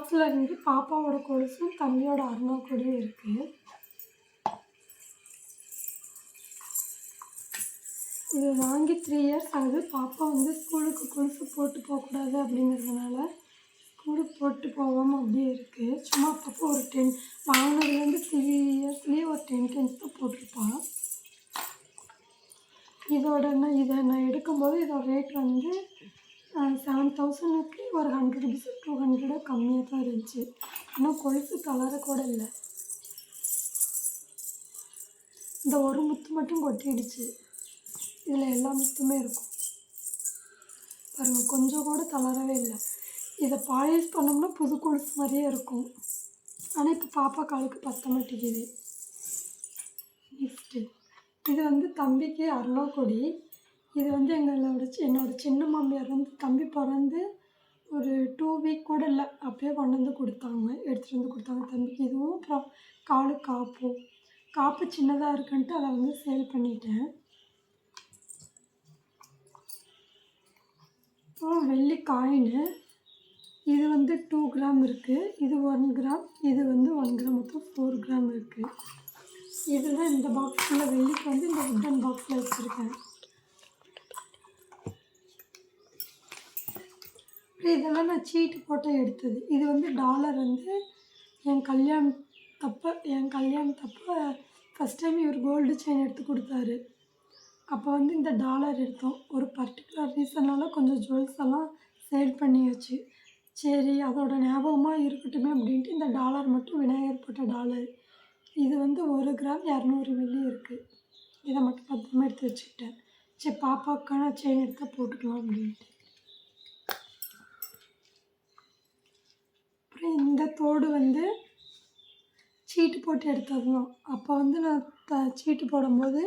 பாக்ஸில் வந்து பாப்பாவோட கொலுசும் தம்பியோட அருணா கொடியும் இருக்குது. இது வாங்கி 3 இயர்ஸ் ஆகுது. பாப்பா வந்து ஸ்கூலுக்கு கொலுசு போட்டு போகக்கூடாது அப்படிங்கிறதுனால ஸ்கூலுக்கு போட்டு போகாமல் அப்படியே இருக்குது. சும்மா அப்பப்போ ஒரு 10 வாங்கினதுலேருந்து 3 இயர்ஸ்லேயே ஒரு 10 times தான் போட்டிருப்பாள். இதை நான் எடுக்கும்போது இதோட ரேட் வந்து 7,000க்கு ஒரு 100 rupees 200 கம்மியாக தான் இருந்துச்சு. இன்னும் கொலுசு கலரை கூட இல்லை. இந்த ஒரு முத்து மட்டும் கொட்டிடுச்சு. இதில் எல்லா முத்துமே இருக்கும் பாருங்கள், கொஞ்சம் கூட தளரவே இல்லை. இதை பாலிஷ் பண்ணோம்னா புது கொலுசு மாதிரியே இருக்கும். ஆனால் இப்போ பாப்பா காலுக்கு பத்த மாட்டேங்குது. நெக்ஸ்ட்டு இது வந்து தம்பிக்கு அருணா கொடி. இது வந்து என்னோட சின்ன மாமியார் வந்து தம்பி பிறந்து ஒரு 2 week கூட இல்லை, அப்படியே கொண்டு வந்து கொடுத்தாங்க, எடுத்துகிட்டு வந்து கொடுத்தாங்க தம்பிக்கு. இதுவும் அப்புறம் காலுக்கு காப்பு சின்னதாக இருக்குன்ட்டு அதை வந்து சேல் பண்ணிட்டேன். அப்புறம் வெள்ளி காயின்னு இது வந்து 2 கிராம் இருக்குது, இது 1 கிராம், இது வந்து 1 கிராம், மொத்தம் 4 கிராம் இருக்குது. இதுதான் இந்த பாக்ஸில் வெள்ளிக்கு வந்து இந்த உட்டன் பாக்ஸில் வச்சுருக்கேன். இதெல்லாம் நான் சீட்டு போட்டு எடுத்தது. இது வந்து டாலர் வந்து என் கல்யாணத்தப்போ ஃபஸ்ட் டைம் இவர் கோல்டு செயின் எடுத்து கொடுத்தாரு. அப்போ வந்து இந்த டாலர் எடுத்தோம். ஒரு பர்டிகுலர் ரீசனால் கொஞ்சம் ஜுவல்ஸ் எல்லாம் சேல் பண்ணியாச்சு. சரி அதோட ஞாபகமாக இருக்கட்டுமே அப்படின்ட்டு இந்த டாலர் மட்டும் விநாயகர் போட்ட டாலர். இது வந்து 1 கிராம் 200 மில்லி இருக்குது. இதை மட்டும் பத்திரமா எடுத்து வச்சுக்கிட்டேன். சரி பாப்பாவுக்கான செயின் எடுத்தால் போட்டுக்கலாம் அப்படின்ட்டு. அப்புறம் இந்த தோடு வந்து சீட்டு போட்டு எடுத்தது தான். அப்போ வந்து நான் சீட்டு போடும்போது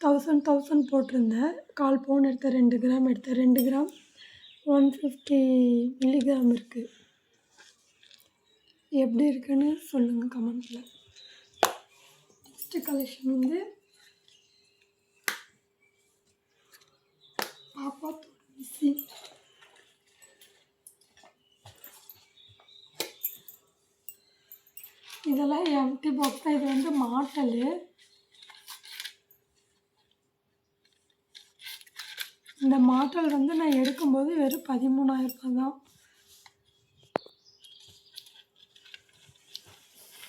1000 போட்டிருந்தேன். 1/4 பவுன் எடுத்தேன், 2 கிராம் எடுத்தேன். 2 கிராம் 150 மில்லிகிராம் இருக்குது. எப்படி இருக்குன்னு சொல்லுங்கள் கமெண்ட்டில். நெக்ஸ்ட்டு கலெக்ஷன் வந்து பாப்பா மிஸ்ஸி. இதெல்லாம் எம்டி பாக்ஸ் தான். இது வந்து மாட்டல். இந்த மாட்டல் வந்து நான் எடுக்கும்போது வெறும் 13,000 தான்.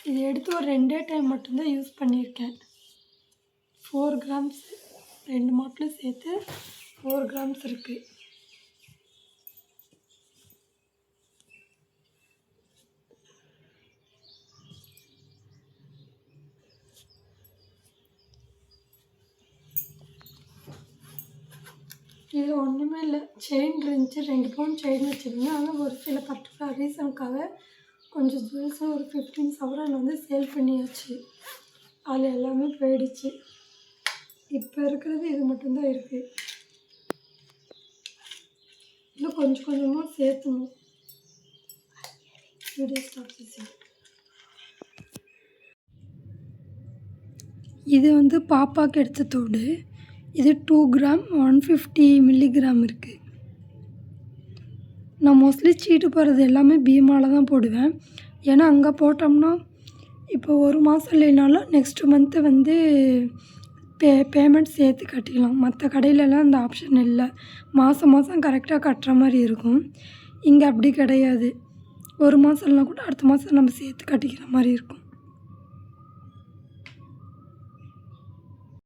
இது எடுத்து ஒரு 2 டைம் மட்டும்தான் யூஸ் பண்ணியிருக்கேன். 4 கிராம்ஸ் 2 மாட்டலும் சேர்த்து 4 கிராம்ஸ் இருக்குது. இது ஒன்றுமே இல்லை, செயின் இருந்துச்சு, 2 பவுன் செயின் வச்சுருந்தேன். ஆனால் ஒரு சில பர்டிகுலர் ரீசனுக்காக கொஞ்சம் ஜுவல்ஸும் ஒரு 15 சவரன் வந்து சேல் பண்ணியாச்சு. அதில் எல்லாமே போயிடுச்சு. இப்போ இருக்கிறது இது மட்டும்தான் இருக்குது. இன்னும் கொஞ்சம் கொஞ்சமாக சேர்த்துணும். வீடியோ ஸ்டார்ட் செய்ய. இது வந்து பாப்பாவுக்கு எடுத்த தோடு. இது 2 கிராம் 150 மில்லிகிராம் இருக்குது. நான் மோஸ்ட்லி சீட்டு போடுறது எல்லாமே பீமாவில் தான் போடுவேன். ஏன்னா அங்கே போட்டோம்னா இப்போ 1 மாதம் இல்லைனாலும் நெக்ஸ்ட் மந்த்து வந்து பேமெண்ட் சேர்த்து கட்டிக்கலாம். மற்ற கடையிலலாம் அந்த ஆப்ஷன் இல்லை. மாதம் கரெக்டாக கட்டுற மாதிரி இருக்கும். இங்கே அப்படி கிடையாது. 1 மாதம் இல்லைனா கூட அடுத்த மாதம் நம்ம சேர்த்து கட்டிக்கிற மாதிரி இருக்கும்.